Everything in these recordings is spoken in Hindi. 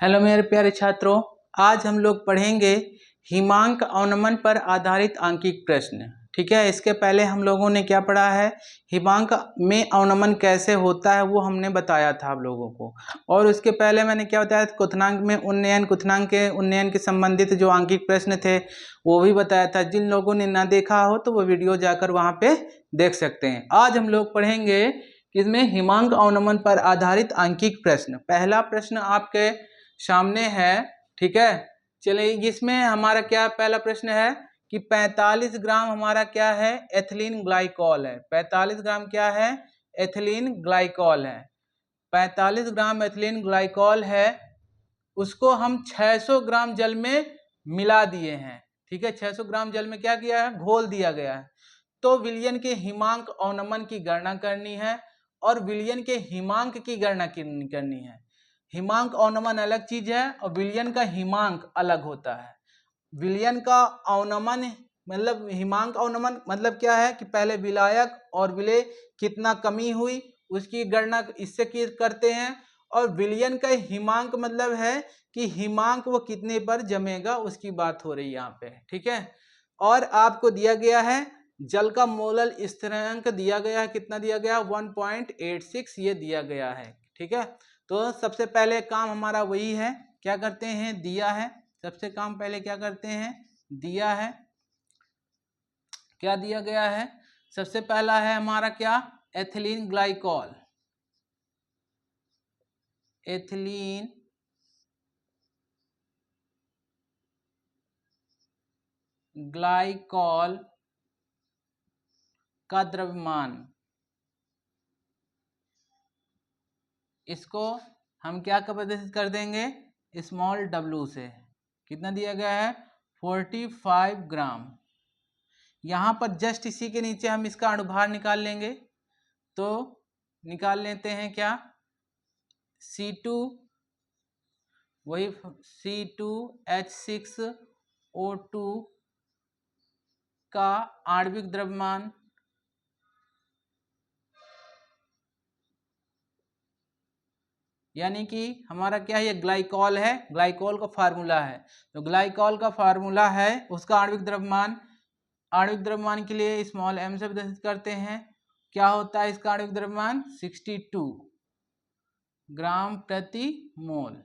हेलो मेरे प्यारे छात्रों, आज हम लोग पढ़ेंगे हिमांक अवनमन पर आधारित आंकिक प्रश्न। ठीक है, इसके पहले हम लोगों ने क्या पढ़ा है, हिमांक में अवनमन कैसे होता है वो हमने बताया था आप लोगों को। और उसके पहले मैंने क्या बताया था, क्वथनांक में उन्नयन, क्वथनांक के उन्नयन के संबंधित जो आंकिक प्रश्न थे वो भी बताया था। जिन लोगों ने ना देखा हो तो वो वीडियो जाकर वहाँ पे देख सकते हैं। आज हम लोग पढ़ेंगे इसमें हिमांक अवनमन पर आधारित आंकिक प्रश्न। पहला प्रश्न आपके सामने है। ठीक है, चलिए इसमें हमारा क्या पहला प्रश्न है कि 45 ग्राम हमारा क्या है, एथिलीन ग्लाइकॉल है। 45 ग्राम क्या है, एथिलीन ग्लाइकॉल है। 45 ग्राम एथिलीन ग्लाइकॉल है, उसको हम 600 ग्राम जल में मिला दिए हैं। ठीक है, 600 ग्राम जल में क्या किया है, घोल दिया गया है। तो विलयन के हिमांक अवनमन की गणना करनी है और विलयन के हिमांक की गणना करनी है। हिमांक अवनमन अलग चीज है और विलयन का हिमांक अलग होता है। विलयन का अवनमन मतलब हिमांक अवनमन मतलब क्या है कि पहले विलायक और विलेय कितना कमी हुई उसकी गणना इससे करते हैं। और विलयन का हिमांक मतलब है कि हिमांक वो कितने पर जमेगा उसकी बात हो रही है यहाँ पे। ठीक है, और आपको दिया गया है जल का मोलल स्थिरांक दिया गया है, कितना दिया गया, 1.86 ये दिया गया है। ठीक है, तो सबसे पहले काम हमारा वही है, क्या करते हैं, दिया है। सबसे काम पहले क्या करते हैं, दिया है। क्या दिया गया है, सबसे पहला है हमारा क्या, एथिलीन ग्लाइकॉल। एथिलीन ग्लाइकॉल का द्रव्यमान, इसको हम क्या प्रदर्शित कर देंगे, स्मॉल w से। कितना दिया गया है, 45 ग्राम। यहाँ पर जस्ट इसी के नीचे हम इसका अणुभार निकाल लेंगे। तो निकाल लेते हैं क्या, C2 वही C2H6O2 का आणविक द्रव्यमान, यानी कि हमारा क्या है, ये ग्लाइकॉल है, ग्लाइकॉल का फार्मूला है। तो ग्लाइकॉल का फार्मूला है उसका आणविक द्रव्यमान। आणविक द्रव्यमान के लिए स्मॉल m से प्रदर्शित करते हैं। क्या होता है इसका आणविक द्रव्यमान, 62 ग्राम प्रति मोल।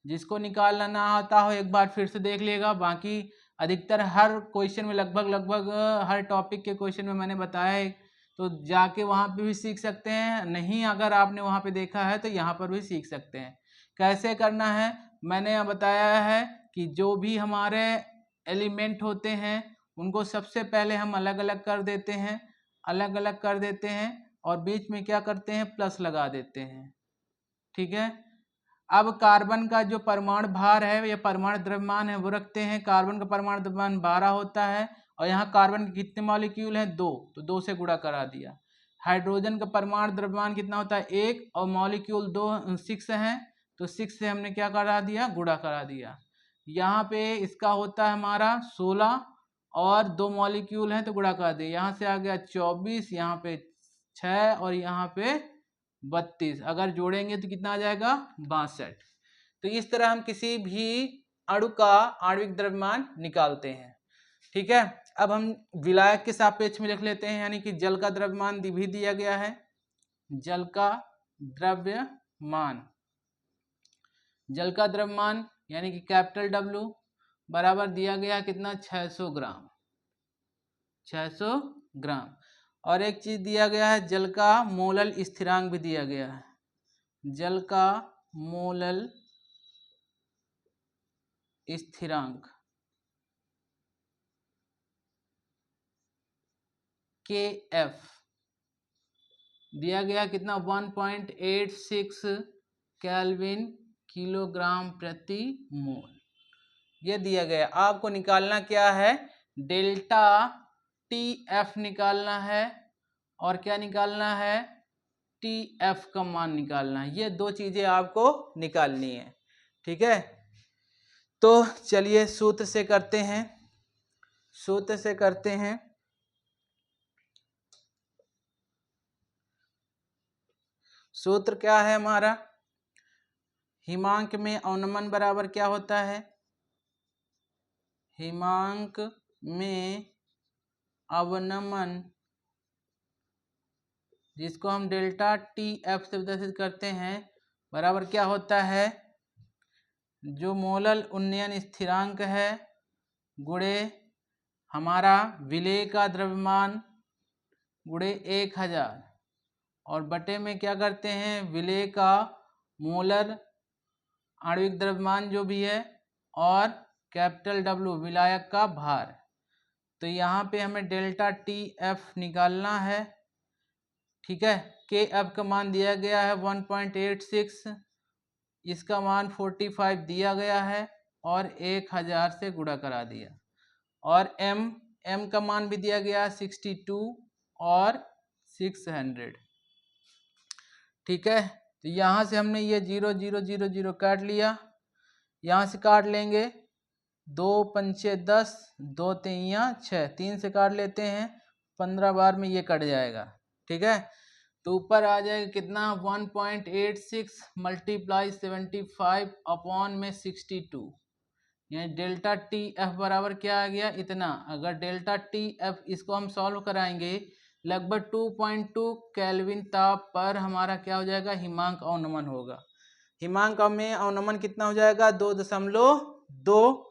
जिसको निकालना ना आता हो एक बार फिर से देख लेगा, बाकी अधिकतर हर क्वेश्चन में लगभग हर टॉपिक के क्वेश्चन में मैंने बताया है, तो जाके वहाँ पे भी सीख सकते हैं। नहीं अगर आपने वहाँ पे देखा है तो यहाँ पर भी सीख सकते हैं। कैसे करना है मैंने यहाँ बताया है कि जो भी हमारे एलिमेंट होते हैं उनको सबसे पहले हम अलग अलग कर देते हैं, अलग अलग कर देते हैं और बीच में क्या करते हैं, प्लस लगा देते हैं। ठीक है, अब कार्बन का जो परमाणु भार है या परमाणु द्रव्यमान है वो रखते हैं। कार्बन का परमाणु द्रव्यमान 12 होता है और यहाँ कार्बन के कितने मॉलिक्यूल हैं, 2, तो 2 से गुणा करा दिया। हाइड्रोजन का परमाणु द्रव्यमान कितना होता है, 1 और मॉलिक्यूल 2 6 हैं, तो 6 से हमने क्या करा दिया, गुणा करा दिया। यहाँ पे इसका होता है हमारा 16 और 2 मॉलिक्यूल हैं तो गुणा करा दिया। यहाँ से आ गया 24, यहाँ पे 6 और यहाँ पे 32, अगर जोड़ेंगे तो कितना आ जाएगा, 62। तो इस तरह हम किसी भी अणु का आणविक द्रव्यमान निकालते हैं। ठीक है, अब हम विलायक के सापेक्ष में लिख लेते हैं, यानी कि जल का द्रव्यमान भी दिया गया है। जल का द्रव्यमान, जल का द्रव्यमान यानी कि कैपिटल W बराबर दिया गया कितना, 600 ग्राम। 600 ग्राम। और एक चीज दिया गया है, जल का मोलल स्थिरांक भी दिया गया है। जल का मोलल स्थिरांक KF दिया गया कितना, 1.86 केल्विन किलोग्राम प्रति मोल, ये दिया गया। आपको निकालना क्या है, डेल्टा TF निकालना है और क्या निकालना है, TF का मान निकालना है। ये 2 चीजें आपको निकालनी है। ठीक है, तो चलिए सूत्र से करते हैं, सूत्र से करते हैं। सूत्र क्या है हमारा, हिमांक में अवनमन बराबर क्या होता है? हिमांक में अवनमन, जिसको हम डेल्टा टी एफ से प्रदर्शित करते हैं, बराबर क्या होता है? जो मोलल उन्नयन स्थिरांक है गुणे हमारा विलेय का द्रव्यमान गुणे 1000, और बटे में क्या करते हैं? विलेय का मोलर आणविक द्रव्यमान जो भी है, और कैपिटल डब्ल्यू विलायक का भार। तो यहाँ पे हमें डेल्टा टी एफ निकालना है, ठीक है। के एफ का मान दिया गया है 1.86, इसका मान 45 दिया गया है और 1000 से गुणा करा दिया, और एम का मान भी दिया गया 62 और 600, ठीक है। तो यहाँ से हमने ये 0 0 0 0 काट लिया, यहाँ से काट लेंगे 2 पंचे 10, 2 तिया 6, 3 से काट लेते हैं, 15 बार में ये कट जाएगा, ठीक है। तो ऊपर आ जाएगा कितना? 1.86 मल्टीप्लाई 75 अपॉन में 62, यानी डेल्टा टी एफ बराबर क्या आ गया? इतना। अगर डेल्टा टी एफ इसको हम सॉल्व कराएंगे, लगभग 2.2 केल्विन ताप पर हमारा क्या हो जाएगा? हिमांक अवनमन होगा। हिमांक में अवनमन कितना हो जाएगा? 2.2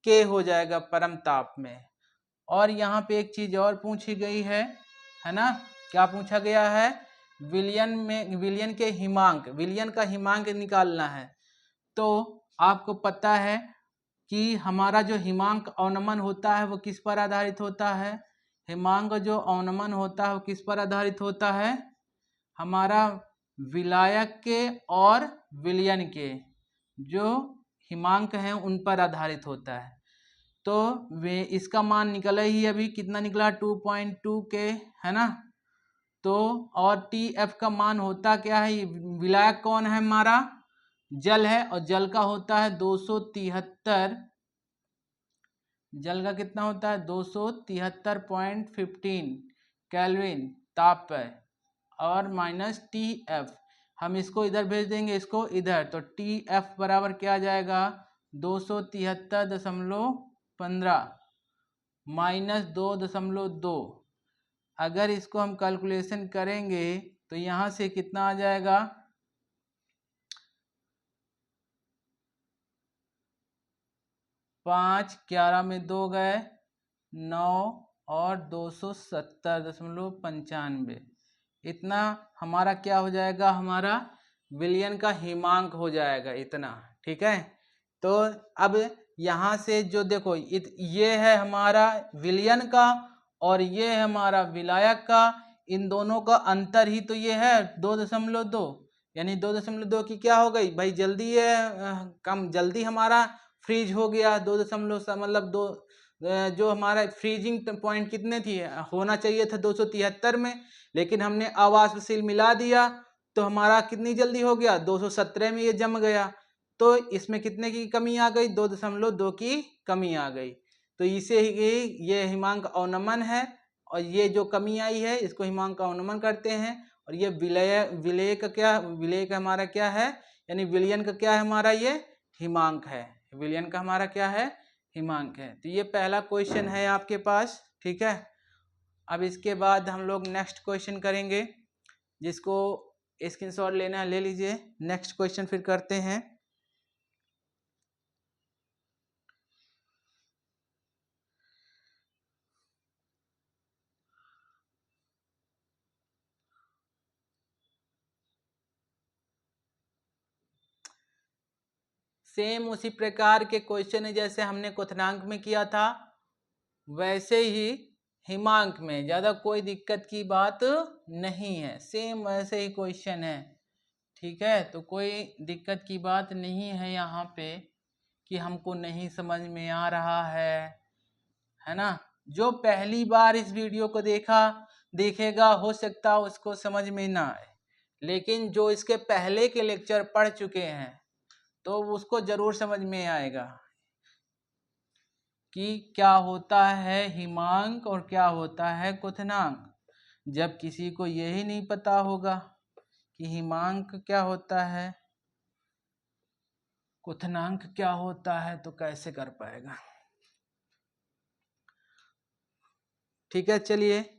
के हो जाएगा परम ताप में। और यहाँ पे एक चीज और पूछी गई है ना? क्या पूछा गया है? विलयन के हिमांक, विलयन का हिमांक निकालना है। तो आपको पता है कि हमारा जो हिमांक अवनमन होता है वो किस पर आधारित होता है? हिमांक जो अवनमन होता है वो किस पर आधारित होता है? हमारा विलायक के और विलयन के जो हिमांक हैं उन पर आधारित होता है। तो वे इसका मान निकला ही अभी, कितना निकला? 2.2 के, है ना। तो और टी एफ का मान होता क्या है? विलायक कौन है? हमारा जल है, और जल का होता है 273, जल का कितना होता है? 273.15 केल्विन ताप पर, और माइनस टी एफ, हम इसको इधर भेज देंगे, इसको इधर, तो टी एफ बराबर क्या आ जाएगा? 273.15 माइनस 2.2। अगर इसको हम कैलकुलेशन करेंगे तो यहाँ से कितना आ जाएगा? 5, 11 में 2 गए, 9 और 270.95, इतना हमारा क्या हो जाएगा? हमारा विलयन का हिमांक हो जाएगा इतना, ठीक है। तो अब यहाँ से जो देखो, ये है हमारा विलयन का और ये है हमारा विलायक का, इन दोनों का अंतर ही तो ये है 2.2, यानी 2.2 की क्या हो गई भाई? जल्दी ये कम जल्दी हमारा फ्रीज हो गया। 2.7 मतलब 2, जो हमारा फ्रीजिंग पॉइंट कितने थी? होना चाहिए था 273 में, लेकिन हमने अवाष्पशील मिला दिया तो हमारा कितनी जल्दी हो गया? 217 में ये जम गया। तो इसमें कितने की कमी आ गई? 2.2 की कमी आ गई। तो इसे ही ये हिमांक अवनमन है, और ये जो कमी आई है इसको हिमांक अवनमन करते हैं। और ये विलेय का क्या? विलेय का हमारा क्या है? यानी विलयन का क्या है? हमारा ये हिमांक है। विलयन का हमारा क्या है? हिमांक है। तो ये पहला क्वेश्चन है आपके पास, ठीक है। अब इसके बाद हम लोग नेक्स्ट क्वेश्चन करेंगे, जिसको स्क्रीनशॉट लेना है ले लीजिए। नेक्स्ट क्वेश्चन फिर करते हैं। सेम उसी प्रकार के क्वेश्चन है जैसे हमने क्वथनांक में किया था, वैसे ही हिमांक में, ज़्यादा कोई दिक्कत की बात नहीं है, सेम वैसे ही क्वेश्चन है, ठीक है। तो कोई दिक्कत की बात नहीं है यहाँ पे कि हमको नहीं समझ में आ रहा है ना। जो पहली बार इस वीडियो को देखेगा हो सकता है उसको समझ में ना आए, लेकिन जो इसके पहले के लेक्चर पढ़ चुके हैं तो उसको जरूर समझ में आएगा कि क्या होता है हिमांक और क्या होता है क्वथनांक। जब किसी को यही नहीं पता होगा कि हिमांक क्या होता है क्वथनांक क्या होता है तो कैसे कर पाएगा। ठीक है, चलिए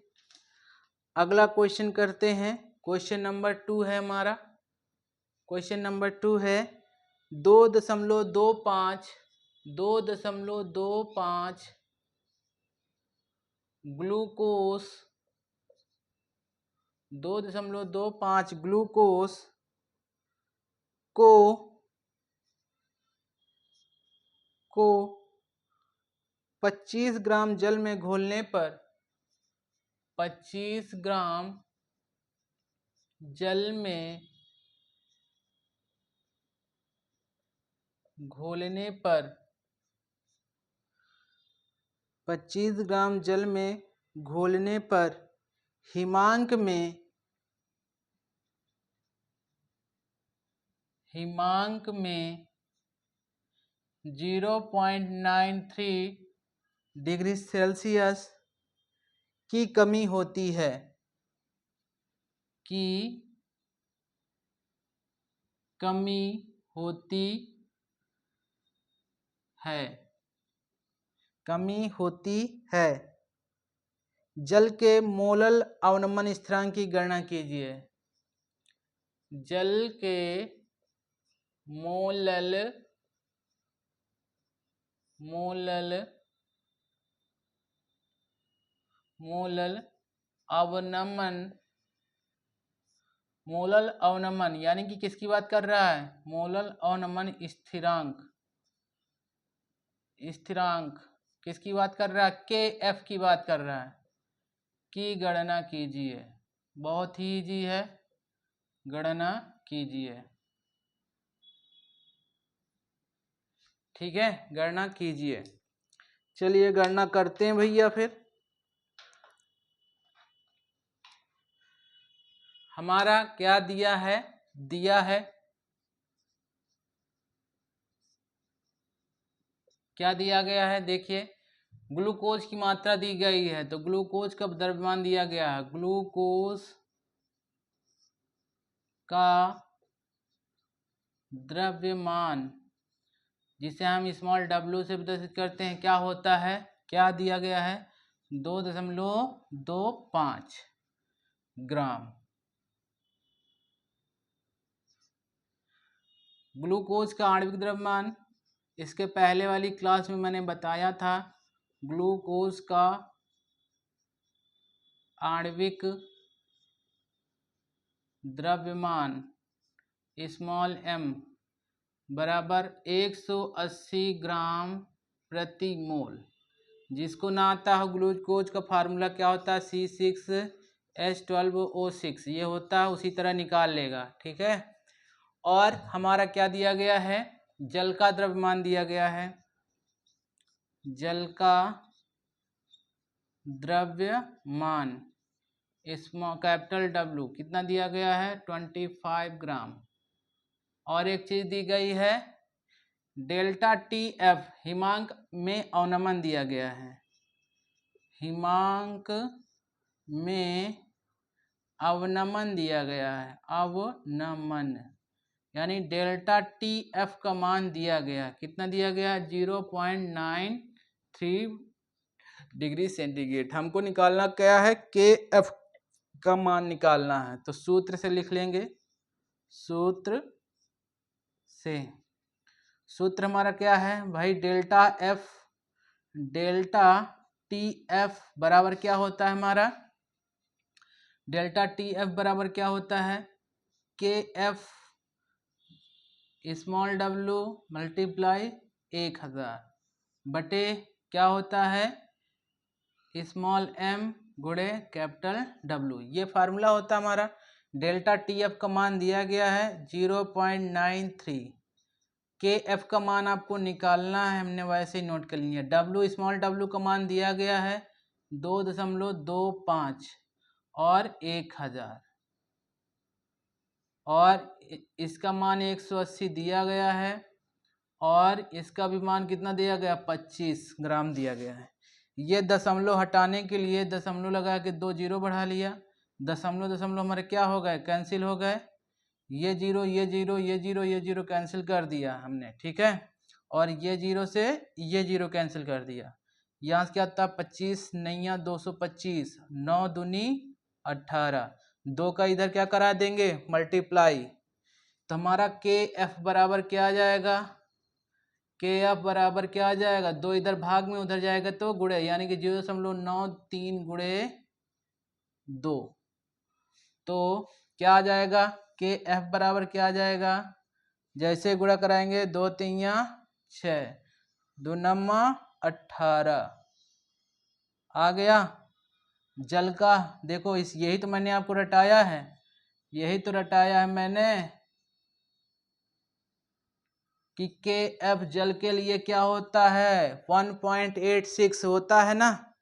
अगला क्वेश्चन करते हैं। क्वेश्चन नंबर 2 है हमारा। क्वेश्चन नंबर 2 है 2.25 ग्लूकोस 2.25 ग्लूकोस को 25 ग्राम जल में घोलने पर 25 ग्राम जल में घोलने पर 25 ग्राम जल में घोलने पर हिमांक में 0.93 डिग्री सेल्सियस की कमी होती है। जल के मोलल अवनमन स्थिरांक की गणना कीजिए। जल के मोलल अवनमन यानी कि किसकी बात कर रहा है? मोलल अवनमन स्थिरांक किसकी बात कर रहा है? KF की बात कर रहा है। की गणना कीजिए। बहुत ही इजी है, गणना कीजिए। ठीक है, गणना कीजिए। चलिए गणना करते हैं भैया। फिर हमारा क्या दिया है? क्या दिया गया है? देखिए ग्लूकोज की मात्रा दी गई है, तो ग्लूकोज का द्रव्यमान दिया गया है। ग्लूकोज का द्रव्यमान जिसे हम स्मॉल w से प्रदर्शित करते हैं क्या होता है? क्या दिया गया है? 2.25 ग्राम। ग्लूकोज का आणविक द्रव्यमान इसके पहले वाली क्लास में मैंने बताया था। ग्लूकोज का आणविक द्रव्यमान स्मॉल m बराबर 180 ग्राम प्रति मोल। जिसको ना आता हो ग्लूकोज का फार्मूला क्या होता है? C6H12O6 ये होता है, उसी तरह निकाल लेगा। ठीक है, और हमारा क्या दिया गया है? जल का द्रव्यमान दिया गया है। जल का द्रव्यमान स्मॉल कैपिटल W कितना दिया गया है? 25 ग्राम। और एक चीज दी गई है डेल्टा TF हिमांक में अवनमन दिया गया है। हिमांक में अवनमन दिया गया है। अवनमन यानी डेल्टा TF का मान दिया गया। कितना दिया गया? 0.93 डिग्री सेंटीग्रेड। हमको निकालना क्या है? KF का मान निकालना है। तो सूत्र से लिख लेंगे। सूत्र हमारा क्या है भाई? डेल्टा TF बराबर क्या होता है हमारा? डेल्टा TF बराबर क्या होता है? KF स्मॉल w मल्टीप्लाई 1000 बटे क्या होता है? स्मॉल m गुणे कैपिटल W। ये फार्मूला होता है हमारा। डेल्टा TF का मान दिया गया है 0.93। KF का मान आपको निकालना है, हमने वैसे ही नोट कर लिया। W स्मॉल w का मान दिया गया है 2.25 और 1000 और इसका मान 180 दिया गया है और इसका भी मान कितना दिया गया? 25 ग्राम दिया गया है। ये दशमलव हटाने के लिए दशमलव लगा के 2 जीरो बढ़ा लिया। दशमलव हमारे क्या हो गए? कैंसिल हो गए। ये जीरो ये जीरो ये जीरो ये जीरो कैंसिल कर दिया हमने, ठीक है। और ये जीरो से ये जीरो कैंसिल कर दिया। यहाँ से क्या था 25 नैया 225, 9 दूनी 18, 2 का इधर क्या करा देंगे मल्टीप्लाई, तो हमारा के एफ बराबर क्या आ जाएगा, के एफ बराबर क्या आ जाएगा, 2 इधर भाग में उधर जाएगा तो गुणे, यानी कि 0.93 गुणे 2, तो क्या आ जाएगा के एफ बराबर क्या आ जाएगा, जैसे गुणा कराएंगे 2 3 6, 2 9 18 आ गया। जल का देखो इस यही तो मैंने आपको रटाया है, यही तो रटाया है मैंने कि के एफ जल के लिए क्या होता है 1.86 होता है ना,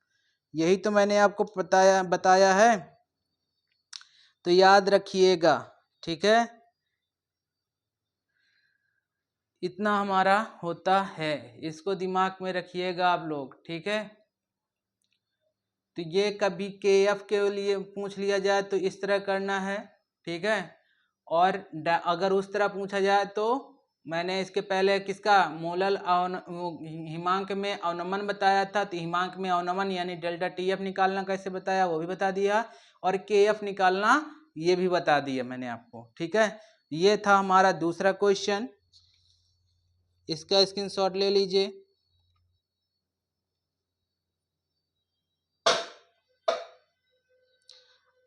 यही तो मैंने आपको बताया है, तो याद रखिएगा, ठीक है। इतना हमारा होता है, इसको दिमाग में रखिएगा आप लोग, ठीक है। तो ये कभी के एफ के लिए पूछ लिया जाए तो इस तरह करना है, ठीक है। और अगर उस तरह पूछा जाए तो मैंने इसके पहले किसका मोलल हिमांक में अवनमन बताया था, तो हिमांक में अवनमन यानी डेल्टा टी एफ निकालना कैसे बताया वो भी बता दिया, और के एफ निकालना ये भी बता दिया मैंने आपको, ठीक है। ये था हमारा दूसरा क्वेश्चन, इसका स्क्रीनशॉट ले लीजिए।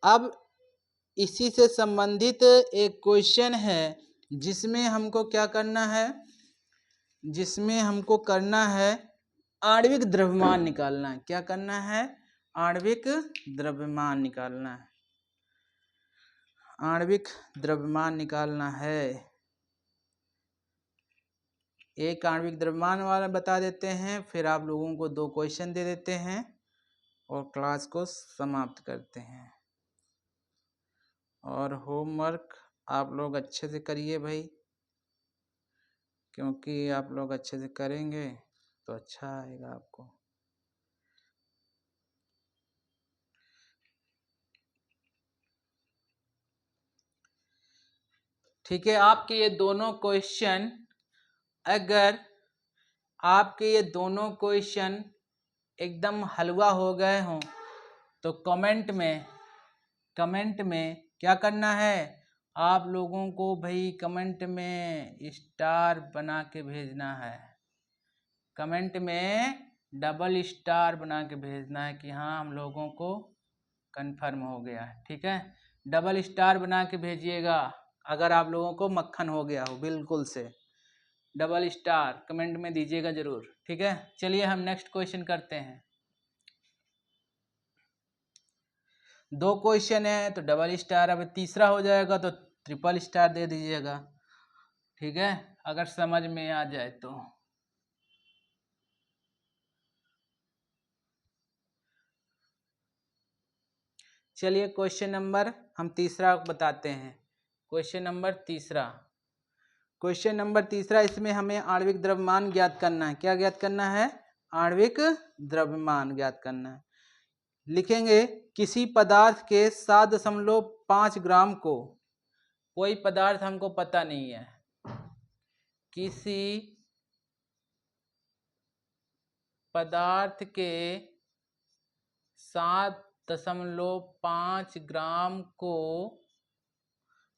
अब इसी से संबंधित एक क्वेश्चन है जिसमें हमको क्या करना है, जिसमें हमको करना है आणविक द्रव्यमान निकालना है। क्या करना है, आणविक द्रव्यमान निकालना है, आणविक द्रव्यमान निकालना है। एक आणविक द्रव्यमान वाला बता देते हैं, फिर आप लोगों को 2 क्वेश्चन दे देते हैं और क्लास को समाप्त करते हैं। और होमवर्क आप लोग अच्छे से करिए भाई, क्योंकि आप लोग अच्छे से करेंगे तो अच्छा आएगा आपको। ठीक है, आपके ये दोनों क्वेश्चन, अगर आपके ये दोनों क्वेश्चन एकदम हलवा हो गए हों तो कमेंट में क्या करना है, आप लोगों को भाई कमेंट में स्टार बना के भेजना है, कमेंट में डबल स्टार बना के भेजना है कि हाँ हम लोगों को कंफर्म हो गया है, ठीक है। डबल स्टार बना के भेजिएगा अगर आप लोगों को मक्खन हो गया हो, बिल्कुल से डबल स्टार कमेंट में दीजिएगा जरूर, ठीक है। चलिए हम नेक्स्ट क्वेश्चन करते हैं। 2 क्वेश्चन है तो डबल स्टार, अब तीसरा हो जाएगा तो ट्रिपल स्टार दे दीजिएगा, ठीक है, अगर समझ में आ जाए तो। चलिए क्वेश्चन नंबर हम तीसरा बताते हैं। क्वेश्चन नंबर तीसरा, इसमें हमें आणविक द्रव्यमान ज्ञात करना है। क्या ज्ञात करना है, आणविक द्रव्यमान ज्ञात करना है। लिखेंगे किसी पदार्थ के 7.5 ग्राम को, कोई पदार्थ हमको पता नहीं है, किसी पदार्थ के 7.5 ग्राम को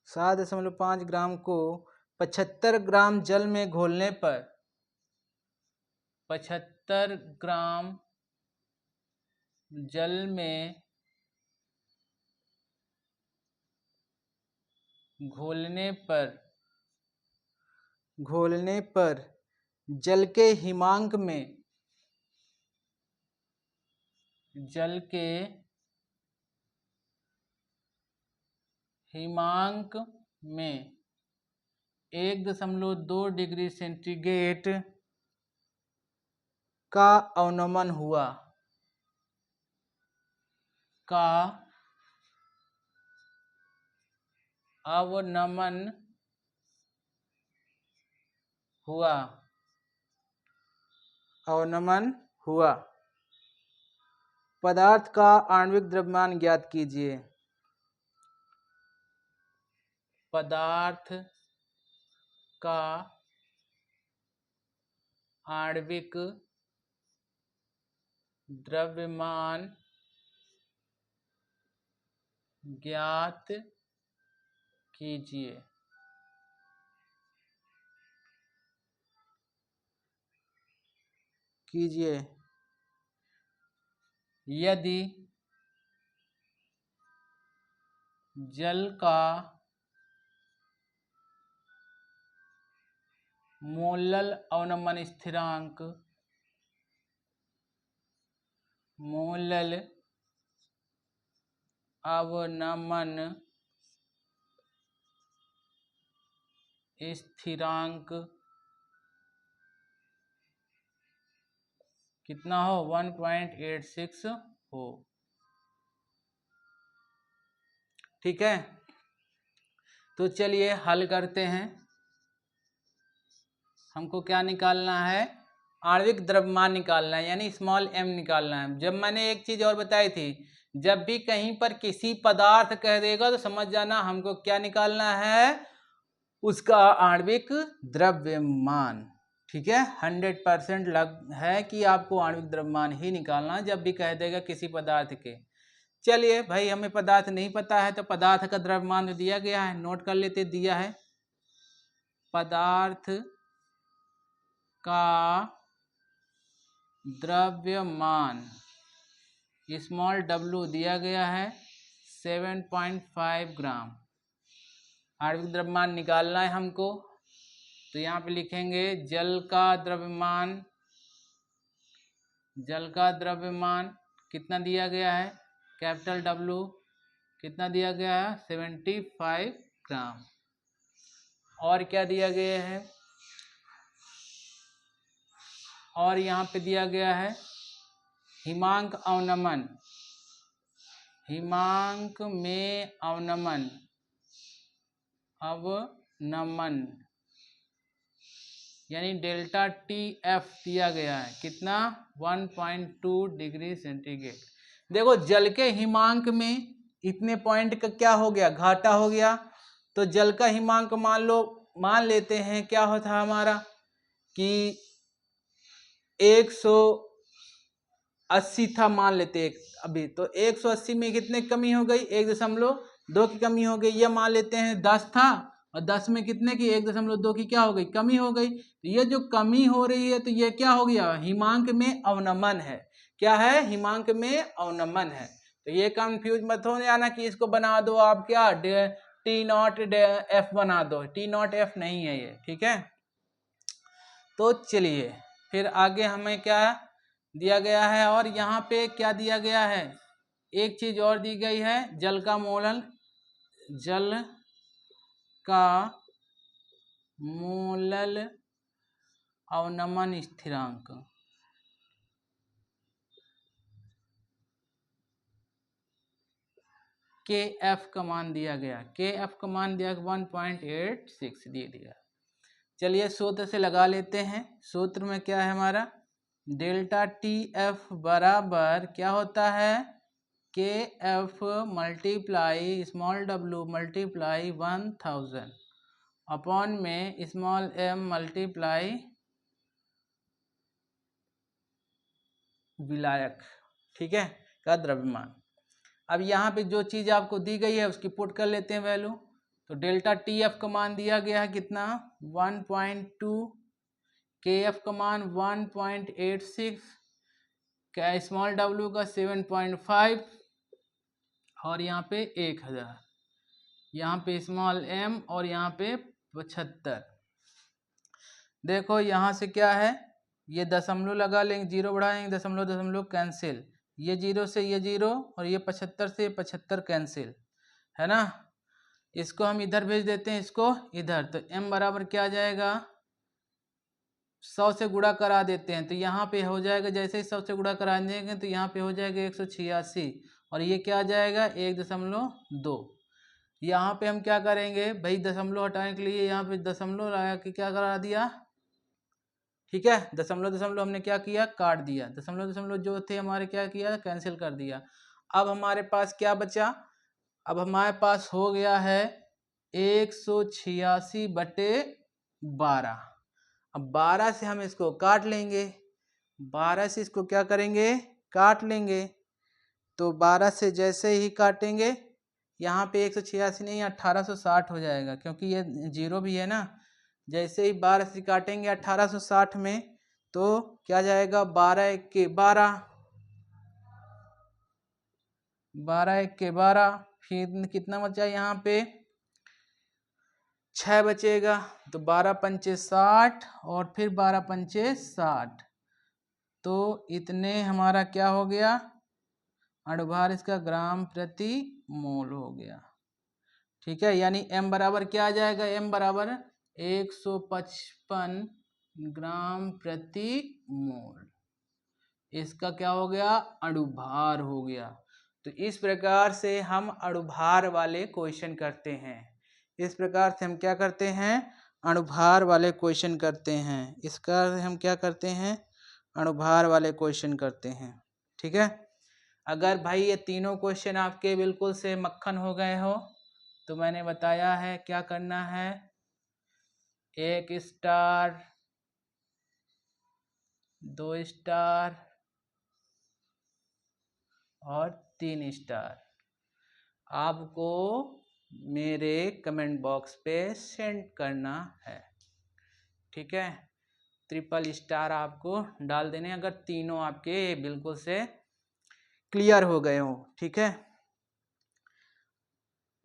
7.5 ग्राम को 75 ग्राम जल में घोलने पर 75 ग्राम जल में घोलने पर जल के हिमांक में 1.2 डिग्री सेंटीग्रेड का अवनमन हुआ, अवनमन हुआ। पदार्थ का आणविक द्रव्यमान ज्ञात कीजिए। पदार्थ का आणविक द्रव्यमान ज्ञात कीजिए। यदि जल का मोलल अवनमन स्थिरांक कितना हो 1.86 हो। ठीक है, तो चलिए हल करते हैं। हमको क्या निकालना है, आणविक द्रव्यमान निकालना है, यानी स्मॉल m निकालना है। जब मैंने एक चीज और बताई थी, जब भी कहीं पर किसी पदार्थ कह देगा तो समझ जाना हमको क्या निकालना है, उसका आणविक द्रव्यमान। ठीक है, 100% लग है कि आपको आणविक द्रव्यमान ही निकालना जब भी कह देगा किसी पदार्थ के। चलिए भाई, हमें पदार्थ नहीं पता है तो पदार्थ का द्रव्यमान दिया गया है, नोट कर लेते। दिया है पदार्थ का द्रव्यमान स्मॉल w दिया गया है 7.5 ग्राम। आणविक द्रव्यमान निकालना है हमको, तो यहाँ पे लिखेंगे जल का द्रव्यमान कितना दिया गया है, कैपिटल W कितना दिया गया है 75 ग्राम। और क्या दिया गया है, और यहाँ पे दिया गया है हिमांक में अवनमन यानी डेल्टा TF दिया गया है कितना 1.2 डिग्री सेंटीग्रेड। देखो जल के हिमांक में इतने पॉइंट का क्या हो गया, घाटा हो गया। तो जल का हिमांक मान लेते हैं क्या होता हमारा कि 180 था, मान लेते अभी। तो 180 में कितने कमी हो गई, 1.2 की कमी हो गई। ये मान लेते हैं 10 था और 10 में कितने की 1.2 की क्या हो गई, कमी हो गई। तो ये जो कमी हो रही है तो ये क्या हो गया, हिमांक में अवनमन है। क्या है, हिमांक में अवनमन है। तो ये कंफ्यूज मत हो जाना कि इसको बना दो आप क्या T0F बना दो, T0F नहीं है ये। ठीक है, तो चलिए फिर आगे हमें क्या दिया गया है, और यहाँ पे क्या दिया गया है, एक चीज और दी गई है, जल का मोलल अवनमन स्थिरांक KF का मान दिया गया, KF का मान दिया 1.86 दे दिया। चलिए सूत्र से लगा लेते हैं। सूत्र में क्या है हमारा, डेल्टा TF बराबर क्या होता है, KF multiply small w multiply 1000 upon में स्मॉल m मल्टीप्लाई विलायक। ठीक है, का द्रव्यमान। अब यहाँ पे जो चीज़ आपको दी गई है उसकी पुट कर लेते हैं वैल्यू। तो डेल्टा TF का मान दिया गया है कितना 1.2, KF का मान 1.86, क्या स्मॉल w का 7.5 और यहाँ पे 1000, यहाँ पे स्मॉल m और यहाँ पे 75। देखो यहाँ से क्या है, ये दशमलव लगा लेंगे, जीरो बढ़ाएंगे, दशमलव दशमलव कैंसिल, ये जीरो से ये जीरो और ये 75 से 75 कैंसिल, है ना। इसको हम इधर भेज देते हैं, इसको इधर। तो m बराबर क्या आ जाएगा, 100 से गुणा करा देते हैं। तो यहाँ पे हो जाएगा, जैसे ही 100 से गुणा करा देंगे तो यहाँ पे हो जाएगा 186 और ये क्या आ जाएगा 1.2। यहाँ पे हम क्या करेंगे भाई, दशमलव हटाने के लिए यहाँ पे दशमलव लगा के क्या करा दिया। ठीक है, दशमलव दशमलव हमने क्या किया, काट दिया। दशमलव दशमलव जो थे हमारे क्या किया, कैंसिल कर दिया। अब हमारे पास क्या बचा, अब हमारे पास हो गया है 186/12। अब 12 से हम इसको काट लेंगे, 12 से इसको क्या करेंगे, काट लेंगे। तो 12 से जैसे ही काटेंगे यहाँ पे 186 नहीं 1860 हो जाएगा, क्योंकि ये जीरो भी है ना। जैसे ही 12 से काटेंगे 1860 में, तो क्या जाएगा, 12 1 के 12, 12 1 के 12, फिर कितना बचा यहाँ पे, 6 बचेगा। तो 12 पंचे 60 और फिर 12 पंचे 60, तो इतने हमारा क्या हो गया, अणुभार इसका ग्राम प्रति मोल हो गया। ठीक है, यानी m बराबर क्या आ जाएगा, m बराबर 155 ग्राम प्रति मोल। इसका क्या हो गया, अणुभार हो गया। तो इस प्रकार से हम अणुभार वाले क्वेश्चन करते हैं। इस प्रकार से हम क्या करते हैं, अणुभार वाले क्वेश्चन करते हैं। इसका हम क्या करते हैं, अणुभार वाले क्वेश्चन करते हैं। ठीक है, अगर भाई ये तीनों क्वेश्चन आपके बिल्कुल से मक्खन हो गए हो, तो मैंने बताया है क्या करना है, 1 स्टार, 2 स्टार और 3 स्टार आपको मेरे कमेंट बॉक्स पे सेंड करना है। ठीक है, 3 स्टार आपको डाल देने अगर तीनों आपके बिल्कुल से क्लियर हो गए हो। ठीक है,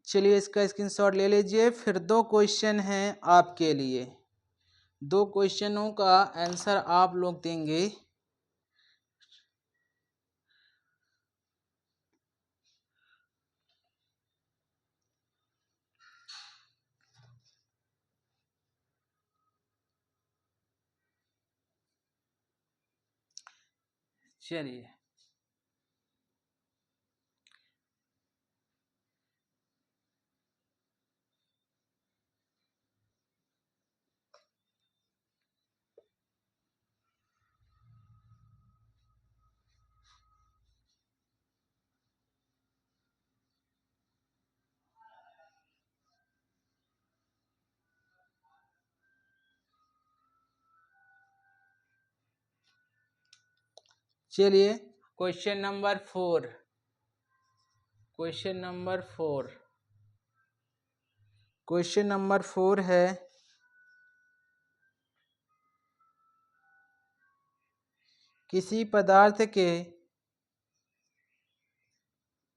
चलिए इसका स्क्रीनशॉट ले लीजिए। फिर 2 क्वेश्चन हैं आपके लिए, 2 क्वेश्चनों का आंसर आप लोग देंगे। चलिए चलिए question number 4, question number 4, question number 4 है, किसी पदार्थ के,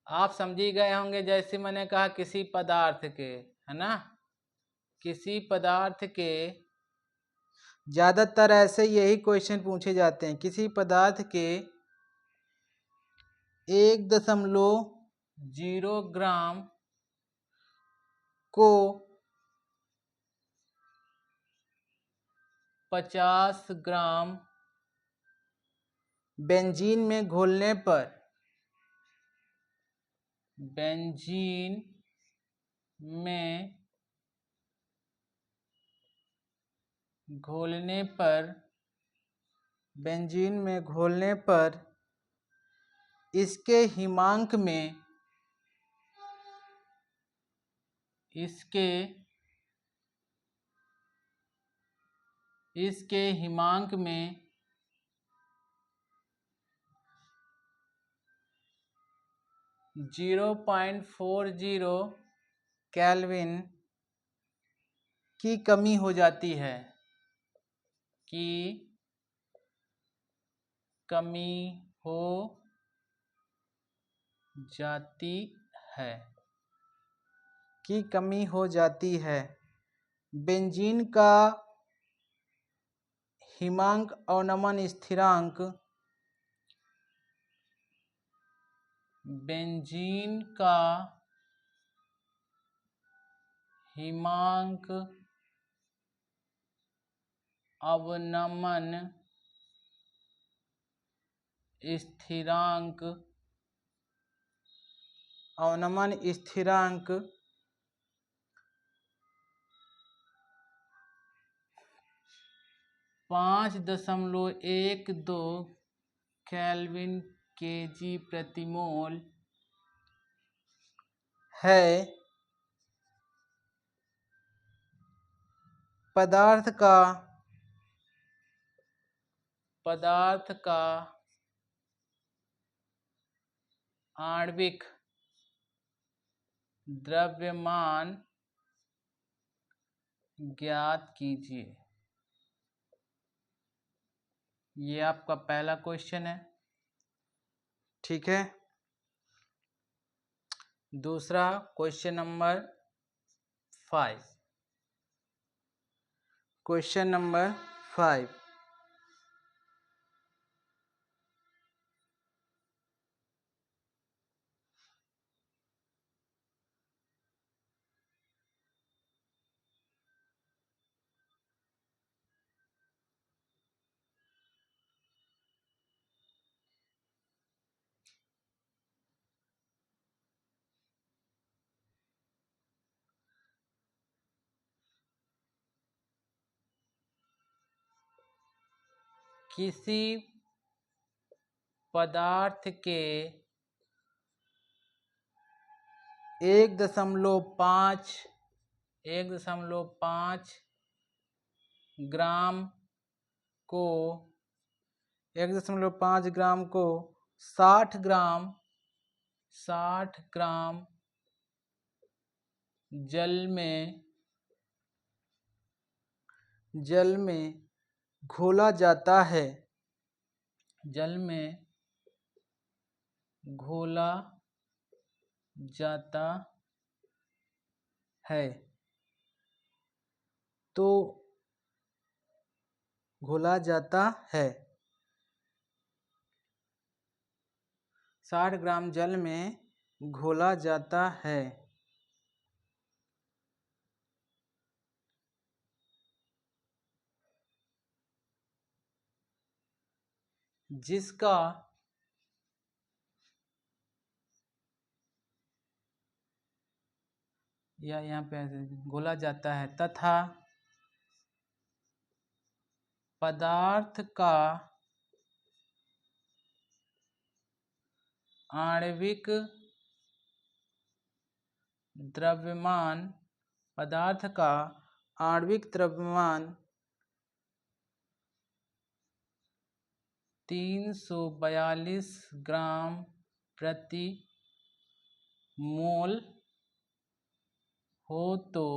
आप समझी गए होंगे जैसे मैंने कहा किसी पदार्थ के, है ना, किसी पदार्थ के, ज्यादातर ऐसे यही क्वेश्चन पूछे जाते हैं। किसी पदार्थ के 1.0 ग्राम को 50 ग्राम बेंजीन में घोलने पर, बेंजीन में घोलने पर, बेंजीन में घोलने पर इसके हिमांक में, इसके हिमांक में 0.40 केल्विन की कमी हो जाती है, की कमी हो जाती है, की कमी हो जाती है। बेंजीन का हिमांक अवनमन स्थिरांक, बेंजीन का हिमांक अवनमन स्थिरांक, अवनमन स्थिरांक 5.12 केल्विन केजी प्रति मोल है। पदार्थ का आणविक द्रव्यमान ज्ञात कीजिए। ये आपका पहला क्वेश्चन है, ठीक है। दूसरा क्वेश्चन नंबर 5। क्वेश्चन नंबर 5, किसी पदार्थ के 1.5 ग्राम को 1.5 ग्राम को 60 ग्राम जल में घोला जाता है। तो घोला जाता है 60 ग्राम जल में घोला जाता है, जिसका या यहाँ पे घोला जाता है तथा पदार्थ का आणविक द्रव्यमान 342 ग्राम प्रति मोल हो तो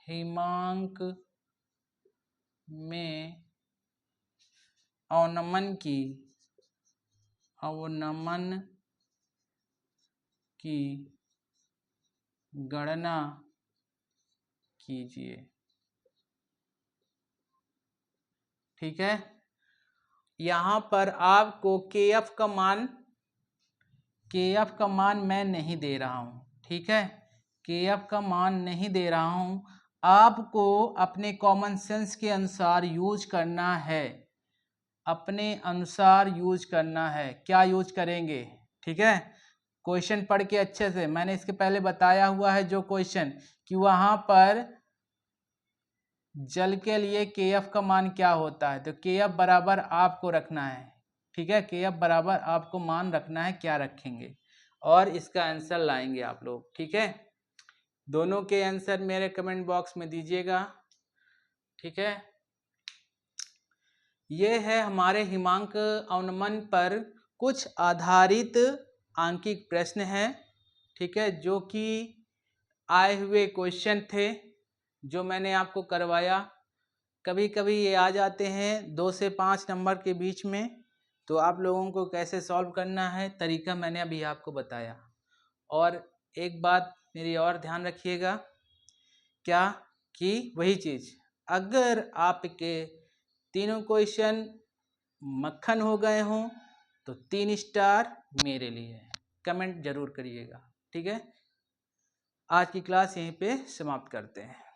हिमांक में अवनमन की गणना कीजिए। ठीक है, यहाँ पर आपको KF का मान मैं नहीं दे रहा हूँ, ठीक है। KF का मान नहीं दे रहा हूँ, आपको अपने कॉमन सेंस के अनुसार यूज करना है, अपने अनुसार यूज करना है। क्या यूज करेंगे, ठीक है। क्वेश्चन पढ़ के अच्छे से, मैंने इसके पहले बताया हुआ है जो क्वेश्चन, कि वहां पर जल के लिए KF का मान क्या होता है, तो KF बराबर आपको रखना है, ठीक है। KF बराबर आपको मान रखना है, क्या रखेंगे और इसका आंसर लाएंगे आप लोग, ठीक है। दोनों के आंसर मेरे कमेंट बॉक्स में दीजिएगा, ठीक है। ये है हमारे हिमांक अवनमन पर कुछ आधारित आंकिक प्रश्न है, ठीक है, जो कि आए हुए क्वेश्चन थे जो मैंने आपको करवाया। कभी कभी ये आ जाते हैं 2 से 5 नंबर के बीच में, तो आप लोगों को कैसे सॉल्व करना है तरीका मैंने अभी आपको बताया। और एक बात मेरी और ध्यान रखिएगा, क्या कि वही चीज़, अगर आपके तीनों क्वेश्चन मक्खन हो गए हों तो 3 स्टार मेरे लिए, कमेंट जरूर करिएगा, ठीक है। आज की क्लास यहीं पे समाप्त करते हैं।